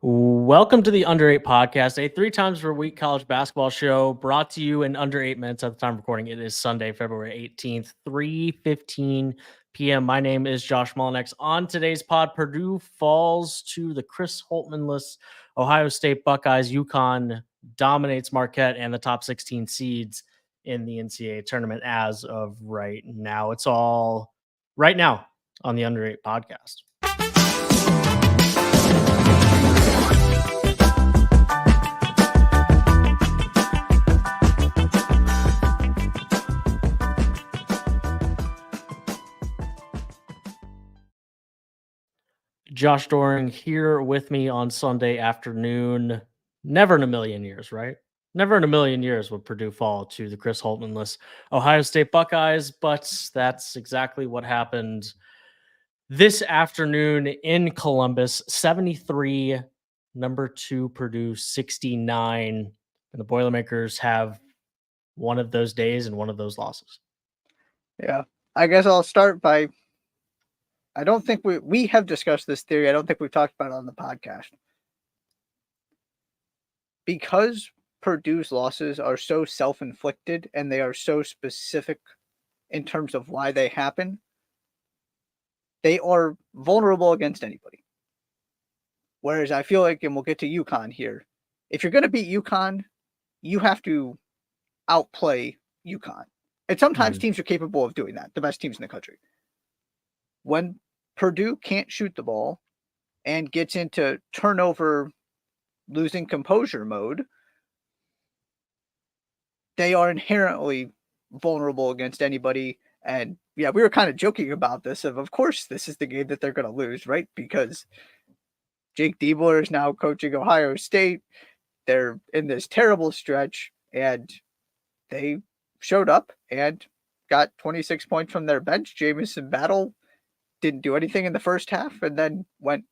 Welcome to the Under 8 podcast, a 3 times per week college basketball show brought to you in under 8 minutes at the time of recording. It is Sunday, February 18th, 3:15 p.m. My name is Josh Mullenix. On today's pod, Purdue falls to the Chris Holtmann-less Ohio State Buckeyes. UConn dominates Marquette and the top 16 seeds in the NCAA tournament as of right now. It's all right now on the Under 8 podcast. Josh Doering here with me on Sunday afternoon. Never in a million years, right? Never in a million years would Purdue fall to the Chris Holtmann-less Ohio State Buckeyes, but that's exactly what happened this afternoon in Columbus. 73, number 2 Purdue 69, and the Boilermakers have one of those days and one of those losses. Yeah, I guess I'll start by, I don't think we have discussed this theory. I don't think we've talked about it on the podcast. Because Purdue's losses are so self-inflicted and they are so specific in terms of why they happen, they are vulnerable against anybody. Whereas I feel like, and we'll get to UConn here, if you're going to beat UConn, you have to outplay UConn. And sometimes teams are capable of doing that, the best teams in the country. When Purdue can't shoot the ball and gets into turnover, losing composure mode, they are inherently vulnerable against anybody. And yeah, we were kind of joking about this of course, this is the game that they're going to lose, right? Because Jake Diebler is now coaching Ohio State. They're in this terrible stretch, and they showed up and got 26 points from their bench. Jamison Battle didn't do anything in the first half and then went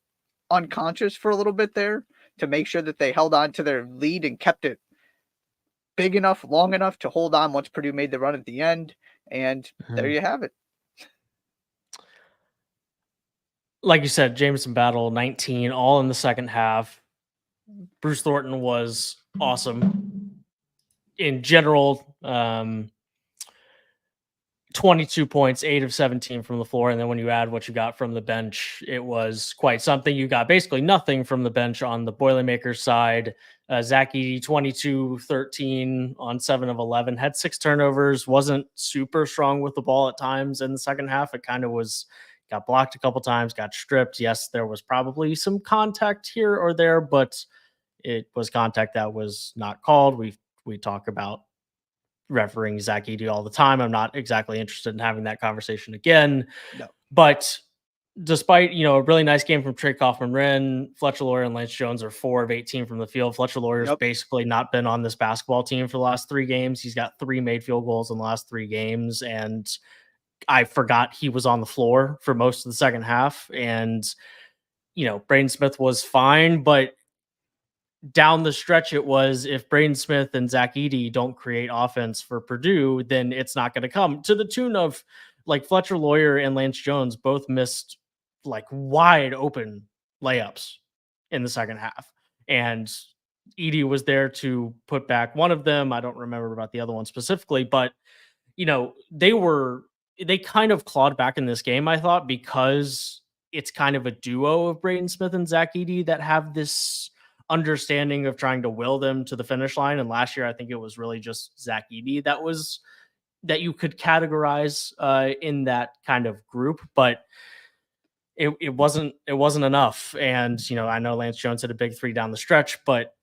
unconscious for a little bit there to make sure that they held on to their lead and kept it big enough, long enough to hold on once Purdue made the run at the end. And there you have it. Like you said, Jamison Battle, 19, all in the second half. Bruce Thornton was awesome. In general, 22 points, 8 of 17 from the floor. And then when you add what you got from the bench, it was quite something. You got basically nothing from the bench on the Boilermakers side. Zach Edey, 22-13 on 7 of 11, had 6 turnovers, wasn't super strong with the ball at times in the second half. It kind of was, got blocked a couple times, got stripped. Yes, there was probably some contact here or there, but it was contact that was not called. We talk about refereeing Zach Edey all the time. I'm not exactly interested in having that conversation again. No. But despite, a really nice game from Trey Kaufman-Renn, Fletcher Loyer and Lance Jones are 4 of 18 from the field. Fletcher Lawyer's basically not been on this basketball team for the last 3 games. He's got 3 made field goals in the last 3 games. And I forgot he was on the floor for most of the second half. And, Braden Smith was fine, but down the stretch, it was, if Braden Smith and Zach Edey don't create offense for Purdue, then it's not going to come, to the tune of like Fletcher Loyer and Lance Jones both missed like wide open layups in the second half. And Edey was there to put back one of them. I don't remember about the other one specifically, but they kind of clawed back in this game, I thought, because it's kind of a duo of Braden Smith and Zach Edey that have this understanding of trying to will them to the finish line. And last year, I think it was really just Zach Edey that you could categorize in that kind of group, but it wasn't enough. And, I know Lance Jones had a big 3 down the stretch, but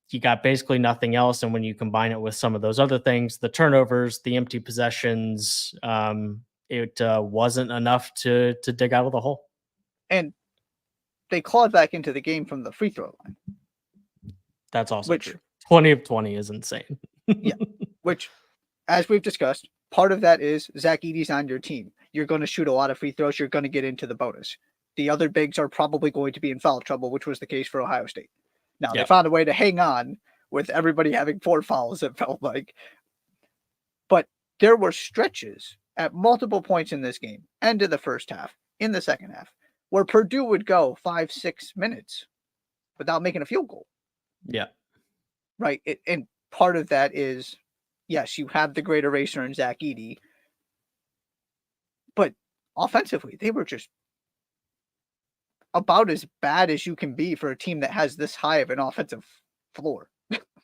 you got basically nothing else. And when you combine it with some of those other things, the turnovers, the empty possessions, it wasn't enough to dig out of the hole. And they clawed back into the game from the free throw line. That's also true. 20 of 20 is insane. Yeah, which, as we've discussed, part of that is Zach Edey's on your team. You're going to shoot a lot of free throws. You're going to get into the bonus. The other bigs are probably going to be in foul trouble, which was the case for Ohio State. Now, They found a way to hang on with everybody having 4 fouls, it felt like. But there were stretches at multiple points in this game, end of the first half, in the second half, where Purdue would go 5-6 minutes without making a field goal. Yeah. Right. And part of that is, yes, you have the great eraser in Zach Edey, but offensively, they were just about as bad as you can be for a team that has this high of an offensive floor.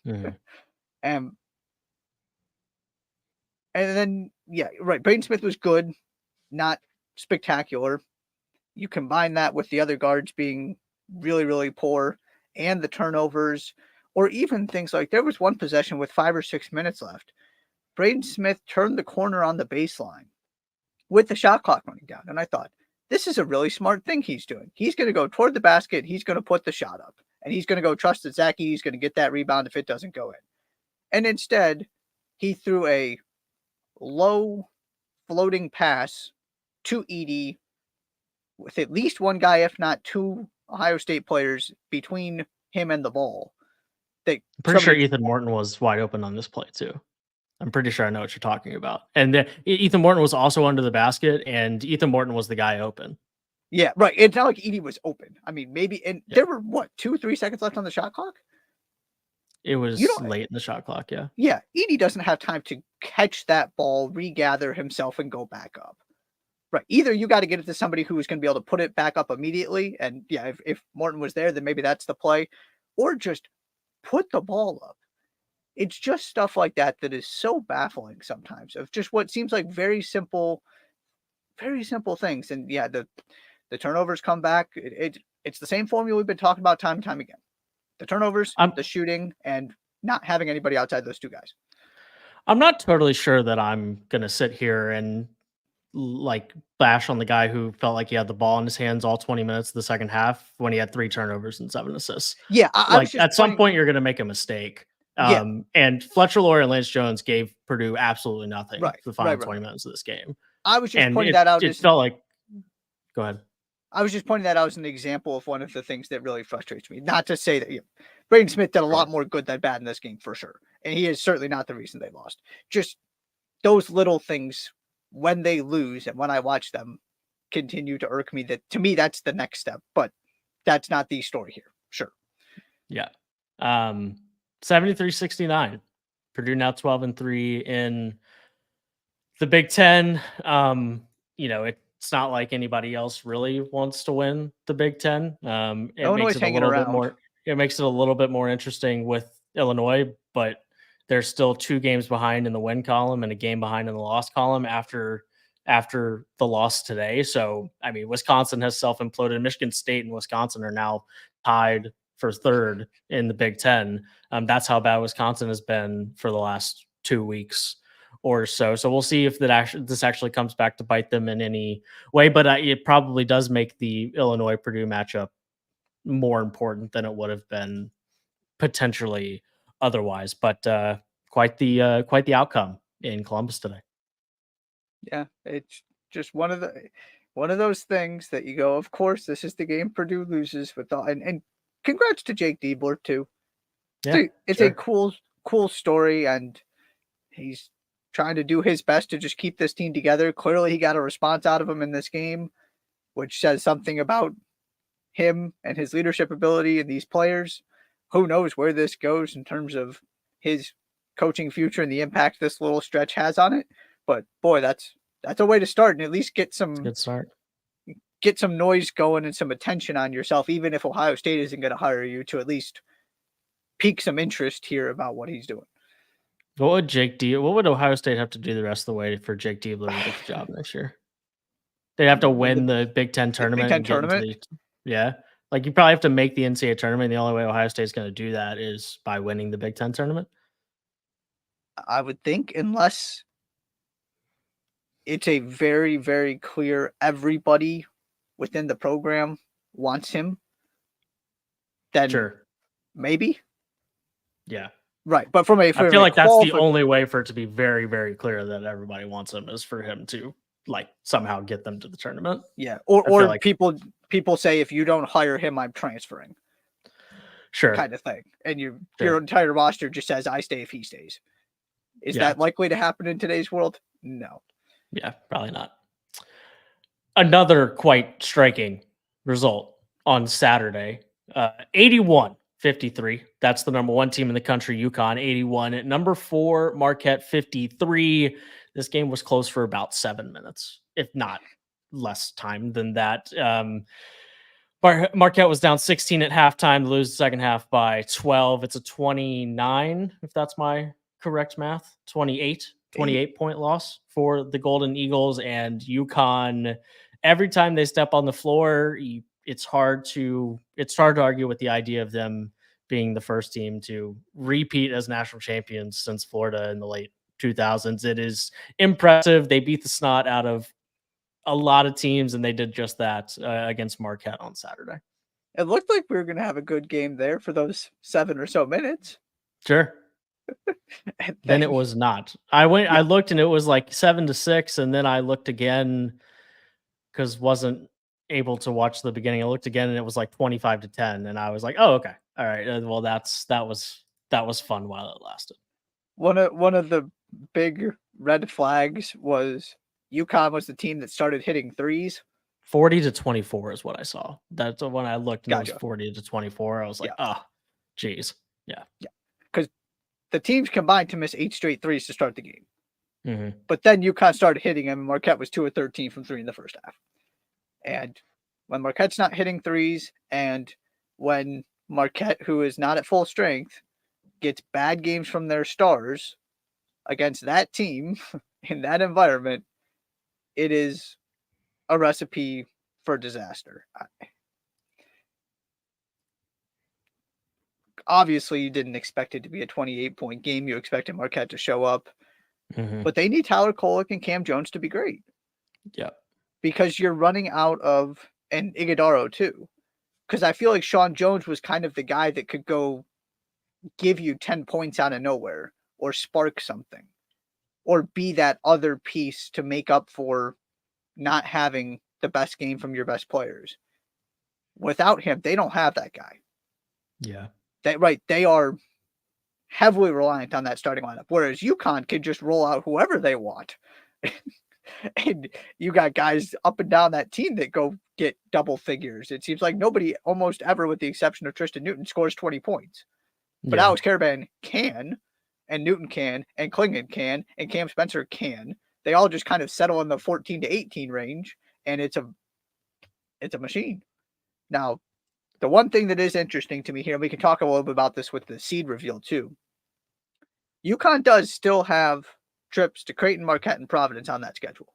Mm-hmm. And then, yeah, right. Braden Smith was good, not spectacular. You combine that with the other guards being really, really poor and the turnovers, or even things like there was one possession with 5 or 6 minutes left. Braden Smith turned the corner on the baseline with the shot clock running down. And I thought, this is a really smart thing he's doing. He's going to go toward the basket. He's going to put the shot up. And he's going to go trust that Zach Edey's going to get that rebound if it doesn't go in. And instead, he threw a low floating pass to Edey with at least one guy, if not two Ohio State players between him and the ball. I'm pretty sure Ethan Morton was wide open on this play too. I'm pretty sure I know what you're talking about. And Ethan Morton was also under the basket, and Ethan Morton was the guy open. Yeah, right. It's not like Edey was open. I mean, maybe, and there were, 2-3 seconds left on the shot clock? It was late in the shot clock, yeah. Yeah, Edey doesn't have time to catch that ball, regather himself, and go back up. Right. Either you got to get it to somebody who is going to be able to put it back up immediately, and yeah, if Morton was there, then maybe that's the play, or just put the ball up. It's just stuff like that that is so baffling sometimes, of just what seems like very simple things. And yeah, the turnovers come back. It's the same formula we've been talking about time and time again. The turnovers, the shooting, and not having anybody outside those two guys. I'm not totally sure that I'm going to sit here and like bash on the guy who felt like he had the ball in his hands all 20 minutes of the second half when he had 3 turnovers and 7 assists. Yeah. At some point you're going to make a mistake. And Fletcher Loyer and Lance Jones gave Purdue absolutely nothing for the final 20 minutes of this game. I was just pointing that out. It felt like, go ahead. I was just pointing that out as an example of one of the things that really frustrates me. Not to say that Braden Smith did a lot more good than bad in this game for sure. And he is certainly not the reason they lost. Just those little things when they lose and when I watch them continue to irk me, that to me, that's the next step, but that's not the story here. Sure. Yeah. 73-69. Purdue now 12-3 in the Big Ten. It's not like anybody else really wants to win the Big Ten. It makes it a little bit more. It makes it a little bit more interesting with Illinois, but they're still 2 games behind in the win column and a game behind in the loss column after the loss today. So, I mean, Wisconsin has self-imploded. Michigan State and Wisconsin are now tied for 3rd in the Big Ten. That's how bad Wisconsin has been for the last 2 weeks or so. So we'll see if this actually comes back to bite them in any way. But it probably does make the Illinois-Purdue matchup more important than it would have been potentially otherwise. But quite the outcome in Columbus today. Yeah, it's just one of those things that you go, of course, this is the game Purdue loses with all, and congrats to Jake Diebler too. Yeah, it's a cool story, and he's trying to do his best to just keep this team together. Clearly, he got a response out of him in this game, which says something about him and his leadership ability and these players. Who knows where this goes in terms of his coaching future and the impact this little stretch has on it. But boy, that's a way to start, and at least get some good start. Get some noise going and some attention on yourself, even if Ohio State isn't going to hire you, to at least pique some interest here about what he's doing. What would Ohio State have to do the rest of the way for Jake Diebler to get the job next year? They'd have to win the Big Ten tournament. Big Ten tournament? Yeah. Like, you probably have to make the NCAA tournament. The only way Ohio State's going to do that is by winning the Big Ten tournament. I would think, unless it's a very, very clear everybody within the program wants him, then sure, maybe. Yeah. Right. But I feel like that's the only way for it to be very, very clear that everybody wants him, is for him to somehow get them to the tournament. Yeah. Or people say, if you don't hire him, I'm transferring. Sure. Kind of thing. And your entire roster just says, I stay if he stays. Is that likely to happen in today's world? No. Yeah, probably not. Another quite striking result on Saturday 81-53. That's the number 1 team in the country, UConn, 81. At number 4, Marquette, 53. This game was close for about 7 minutes, if not less time than that. Marquette was down 16 at halftime to lose the second half by 12. It's a 29, if that's my correct math. 28 point loss for the Golden Eagles. And UConn, every time they step on the floor, it's hard to argue with the idea of them being the first team to repeat as national champions since Florida in the late 2000s. It is impressive. They beat the snot out of a lot of teams, and they did just that against Marquette on Saturday. It looked like we were going to have a good game there for those 7 or so minutes. Sure. Then it was not. I looked and it was like 7-6, and then I looked again because wasn't able to watch the beginning. I looked again and it was like 25-10, and I was like, "Oh, okay, all right. Well, that was fun while it lasted." One of the big red flags was UConn was the team that started hitting threes. 40-24 is what I saw. That's when I looked, and Gotcha. It was 40-24. I was like, "Oh, geez, yeah." Because the teams combined to miss 8 straight threes to start the game. Mm-hmm. But then UConn started hitting them, and Marquette was 2 of 13 from 3 in the first half. And when Marquette's not hitting threes, and when Marquette, who is not at full strength, gets bad games from their stars against that team in that environment, it is a recipe for disaster. Obviously, you didn't expect it to be a 28-point game. You expected Marquette to show up. Mm-hmm. But they need Tyler Kolek and Cam Jones to be great. Yeah. Because you're running out of, and Iguodaro too. Because I feel like Sean Jones was kind of the guy that could go give you 10 points out of nowhere or spark something or be that other piece to make up for not having the best game from your best players. Without him, they don't have that guy. Yeah. They are heavily reliant on that starting lineup, whereas UConn can just roll out whoever they want. And you got guys up and down that team that go get double figures. It seems like nobody almost ever, with the exception of Tristan Newton, scores 20 points. But Alex Karaban can, and Newton can, and Klingon can, and Cam Spencer can. They all just kind of settle in the 14 to 18 range, and it's a machine. Now, the one thing that is interesting to me here, and we can talk a little bit about this with the seed reveal too. UConn does still have trips to Creighton, Marquette, and Providence on that schedule.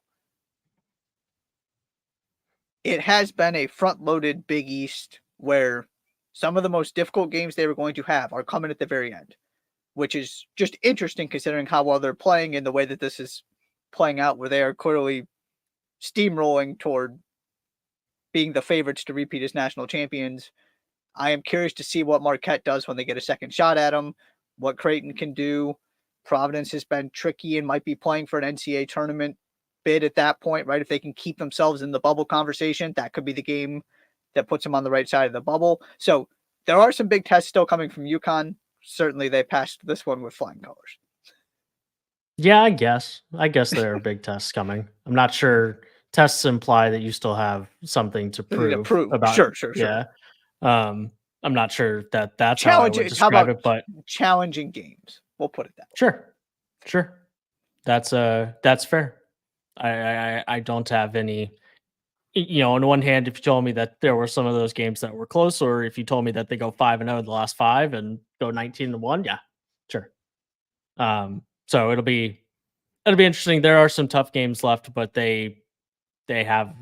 It has been a front-loaded Big East where some of the most difficult games they were going to have are coming at the very end, which is just interesting considering how well they're playing and the way that this is playing out, where they are clearly steamrolling toward being the favorites to repeat as national champions. I am curious to see what Marquette does when they get a second shot at them, what Creighton can do. Providence has been tricky and might be playing for an NCAA tournament bid at that point, right? If they can keep themselves in the bubble conversation, that could be the game that puts them on the right side of the bubble. So there are some big tests still coming from UConn. Certainly they passed this one with flying colors. Yeah, I guess there are big tests coming. I'm not sure. Tests imply that you still have something to prove. About. Sure. Yeah. I'm not sure that that's how I would describe it, but challenging games. We'll put it that way. Sure. That's fair. I don't have any. On one hand, if you told me that there were some of those games that were close, or if you told me that they go 5-0 the last 5 and go 19-1, yeah, sure. So it'll be interesting. There are some tough games left, but they have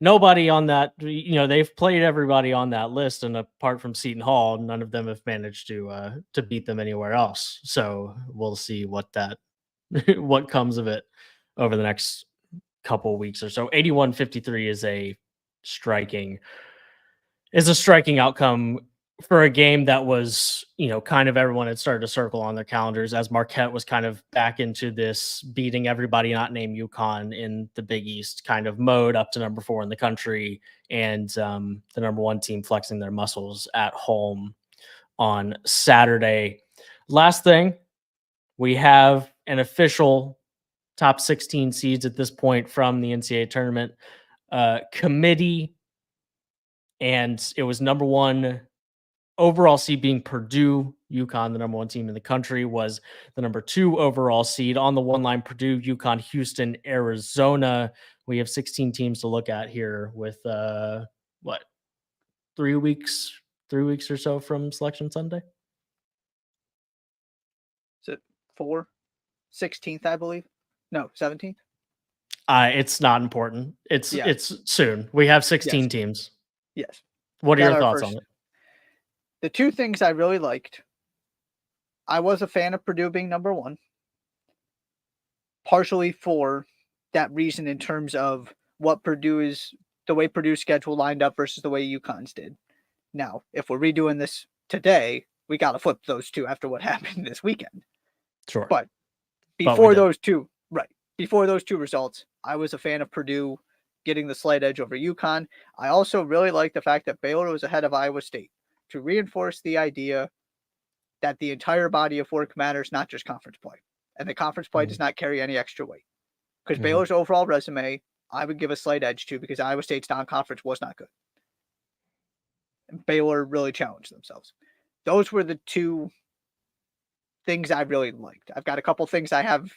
nobody on that. They've played everybody on that list, and apart from Seton Hall, none of them have managed to beat them anywhere else. So we'll see what comes of it over the next couple of weeks or so. 81-53 is a striking outcome for a game that was, kind of everyone had started to circle on their calendars as Marquette was kind of back into this beating everybody not named UConn in the Big East kind of mode up to number 4 in the country, and the number 1 team flexing their muscles at home on Saturday. Last thing, we have an official top 16 seeds at this point from the NCAA tournament committee. and it was number 1 overall seed being Purdue. UConn, the number 1 team in the country, was the number 2 overall seed. On the one line, Purdue, UConn, Houston, Arizona. We have 16 teams to look at here with 3 weeks or so from Selection Sunday. Is it 16th, I believe? No, 17th. It's not important. It's soon. We have 16 teams. Yes. What are your thoughts on it? The 2 things I really liked. I was a fan of Purdue being number 1, partially for that reason in terms of what the way Purdue's schedule lined up versus the way UConn's did. Now, if we're redoing this today, we got to flip those 2 after what happened this weekend. Sure. But before those 2 results, I was a fan of Purdue getting the slight edge over UConn. I also really like the fact that Baylor was ahead of Iowa State to reinforce the idea that the entire body of work matters, not just conference play. And the conference play does not carry any extra weight. Because Baylor's overall resume, I would give a slight edge to, because Iowa State's non-conference was not good. And Baylor really challenged themselves. Those were the 2 things I really liked. I've got a couple things I have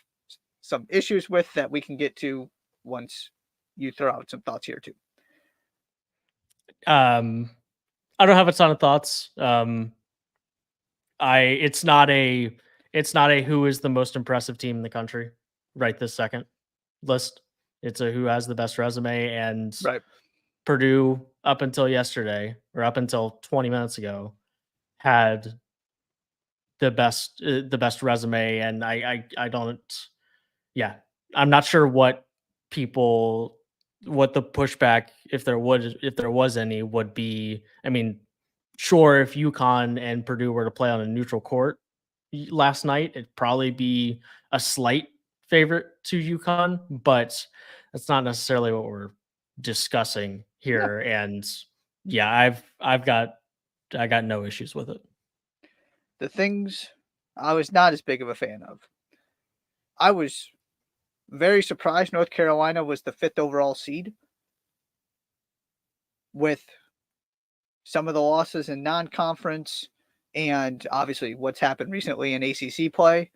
some issues with that we can get to once you throw out some thoughts here too. I don't have a ton of thoughts. It's not a who is the most impressive team in the country right this second list. It's a who has the best resume, and Purdue up until yesterday, or up until 20 minutes ago, had the best resume, and I'm not sure what the pushback, if there was any, would be. I mean, sure, if UConn and Purdue were to play on a neutral court last night, it'd probably be a slight favorite to UConn, but that's not necessarily what we're discussing here. Yeah. And I got no issues with it. The things I was not as big of a fan of. I was very surprised North Carolina was the 5th overall seed, with some of the losses in non-conference and obviously what's happened recently in ACC play.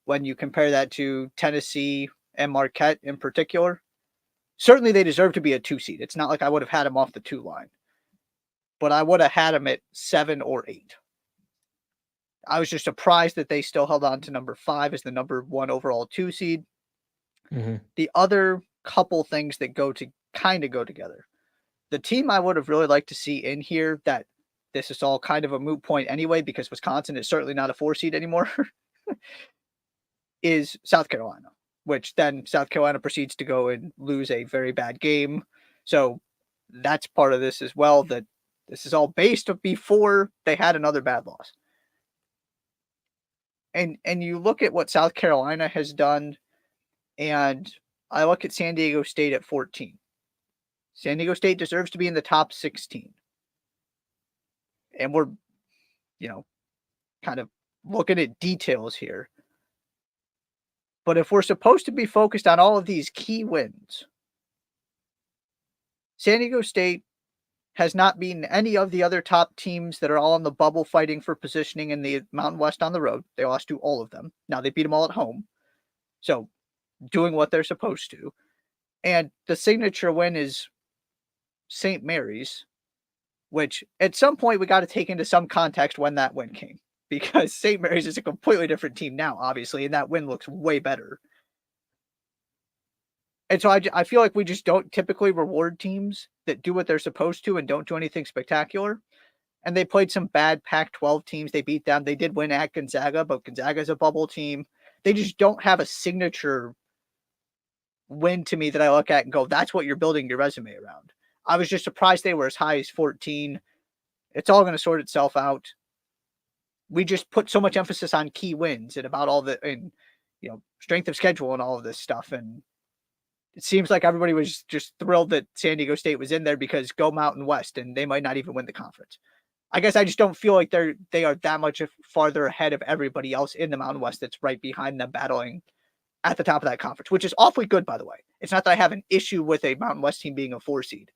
When you compare that to Tennessee and Marquette in particular, certainly they deserve to be a 2 seed. It's not like I would have had them off the 2 line, but I would have had them at 7 or 8. I was just surprised that they still held on to number 5 as the number 1 overall 2 seed. The other couple things that go together. The team I would have really liked to see in here, that this is all kind of a moot point anyway, because Wisconsin is certainly not a 4 seed anymore, is South Carolina, which then South Carolina proceeds to go and lose a very bad game. So that's part of this as well, that this is all based before they had another bad loss. And you look at what South Carolina has done, and I look at San Diego State at 14. San Diego State deserves to be in the top 16. And we're, kind of looking at details here. But if we're supposed to be focused on all of these key wins, San Diego State has not beaten any of the other top teams that are all on the bubble fighting for positioning in the Mountain West on the road. They lost to all of them. Now they beat them all at home. So doing what they're supposed to. And the signature win is St. Mary's, which at some point we got to take into some context when that win came, because St. Mary's is a completely different team now, obviously, and that win looks way better. And so I feel like we just don't typically reward teams that do what they're supposed to and don't do anything spectacular. And they played some bad Pac-12 teams. They beat them. They did win at Gonzaga, but Gonzaga's a bubble team. They just don't have a signature win to me that I look at and go, that's what you're building your resume around. I was just surprised they were as high as 14. It's all going to sort itself out. We just put so much emphasis on key wins and about all the, strength of schedule and all of this stuff. And it seems like everybody was just thrilled that San Diego State was in there because go Mountain West, and they might not even win the conference. I guess I just don't feel like they are that much farther ahead of everybody else in the Mountain West that's right behind them battling at the top of that conference, which is awfully good, by the way. It's not that I have an issue with a Mountain West team being a 4 seed.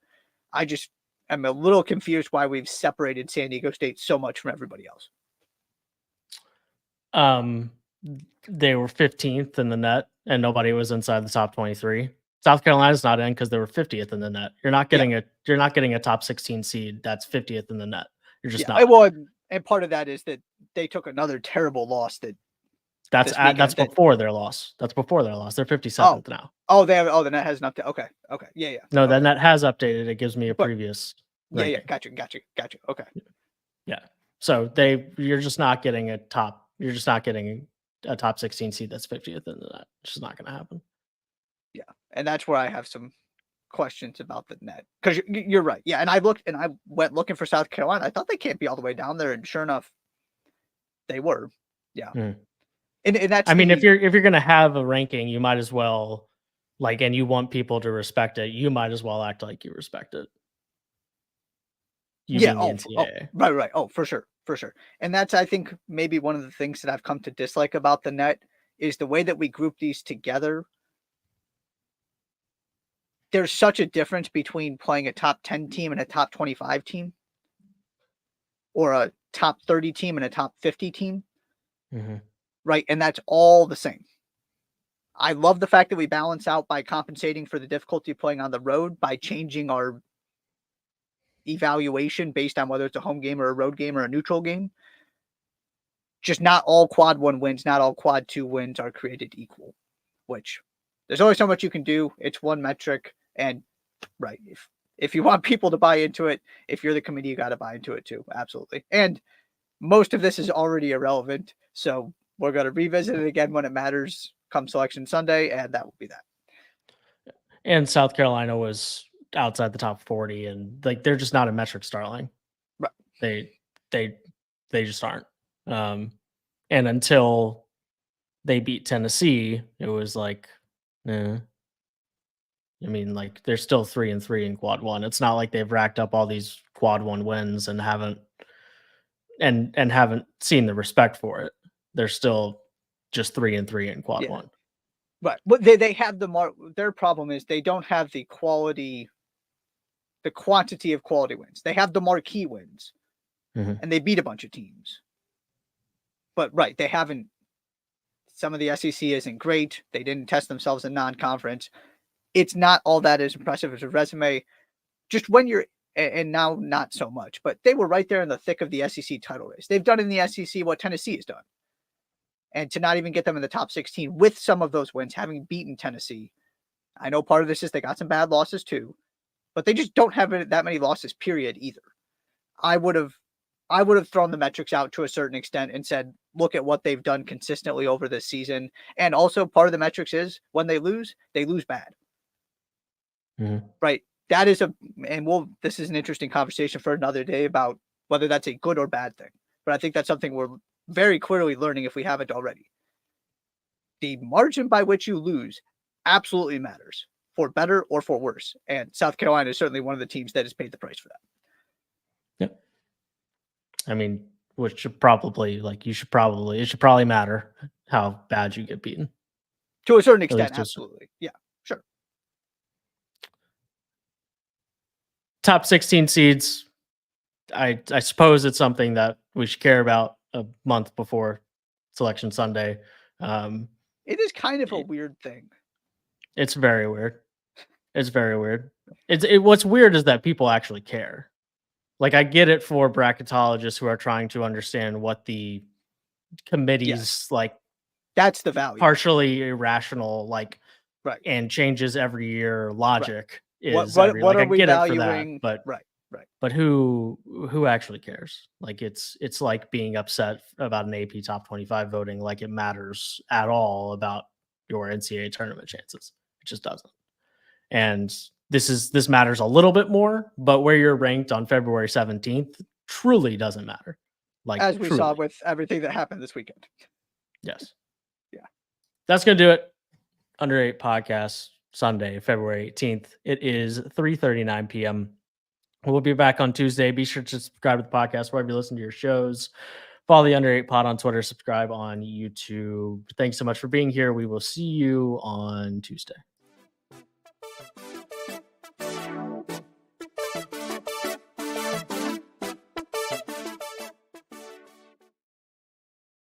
am a little confused why we've separated San Diego State so much from everybody else. They were 15th in the net, and nobody was inside the top 23. South Carolina's not in because they were 50th in the net. You're not getting a top 16 seed that's 50th in the net. You're just not. Well, and part of that is that they took another terrible loss that's before their loss. That's before their loss. They're 57th now. Oh, the net has an update. Okay. Yeah. No, okay. the net has updated. It gives me a previous. Ranking. Yeah. Gotcha. Okay. Yeah. So you're just not getting a top 16 seed that's 50th in the net. It's just not going to happen. Yeah, and that's where I have some questions about the net, because you're right. Yeah, and I went looking for South Carolina. I thought they can't be all the way down there, and sure enough, they were. Yeah, and that's. if you're gonna have a ranking, you might as well, and you want people to respect it. You might as well act like you respect it. Right. Oh, for sure. And that's, I think, maybe one of the things that I've come to dislike about the net is the way that we group these together. There's such a difference between playing a top 10 team and a top 25 team, or a top 30 team and a top 50 team. Mm-hmm. Right. And that's all the same. I love the fact that we balance out by compensating for the difficulty of playing on the road by changing our evaluation based on whether it's a home game or a road game or a neutral game. Just not all quad 1 wins, not all quad 2 wins are created equal, which there's only so much you can do. It's one metric, and right, if you want people to buy into it, if you're the committee, you got to buy into it too. Absolutely. And most of this is already irrelevant, so we're going to revisit it again when it matters come Selection Sunday, and that will be that. And South Carolina was outside the top 40, and they're just not a metric starling. Right. They just aren't. And until they beat Tennessee, it was they're still 3-3 in quad 1. It's not like they've racked up all these quad 1 wins and haven't seen the respect for it. They're still just 3-3 in quad 1. Right. But they have their problem is they don't have the quantity of quality wins. They have the marquee wins, and they beat a bunch of teams. But right, they haven't. Some of the SEC isn't great. They didn't test themselves in non-conference. It's not all that as impressive as a resume. Just when you're, and now not so much, but they were right there in the thick of the SEC title race. They've done in the SEC what Tennessee has done. And to not even get them in the top 16 with some of those wins, having beaten Tennessee. I know part of this is they got some bad losses too, but they just don't have that many losses, period, either. I would have thrown the metrics out to a certain extent and said, look at what they've done consistently over this season. And also part of the metrics is when they lose bad. Right. That is this is an interesting conversation for another day about whether that's a good or bad thing. But I think that's something we're very clearly learning if we haven't already. The margin by which you lose absolutely matters, for better or for worse. And South Carolina is certainly one of the teams that has paid the price for that. Yep. Which should probably, it should probably matter how bad you get beaten. To a certain extent, absolutely. Yeah, sure. Top 16 seeds, I suppose it's something that we should care about a month before Selection Sunday. It is kind of a weird thing. It's very weird. What's weird is that people actually care. I get it for bracketologists who are trying to understand what the committee's that's the value. Partially irrational, right, and changes every year logic is. What are we get valuing? It for that, but right. But who actually cares? It's like being upset about an AP top 25 voting, like it matters at all about your NCAA tournament chances. It just doesn't. And this matters a little bit more, but where you're ranked on February 17th truly doesn't matter. As we saw with everything that happened this weekend. Yes. Yeah. That's going to do it. Under 8 podcast, Sunday, February 18th. It is 3:39 p.m. We'll be back on Tuesday. Be sure to subscribe to the podcast wherever you listen to your shows. Follow the Under 8 Pod on Twitter. Subscribe on YouTube. Thanks so much for being here. We will see you on Tuesday.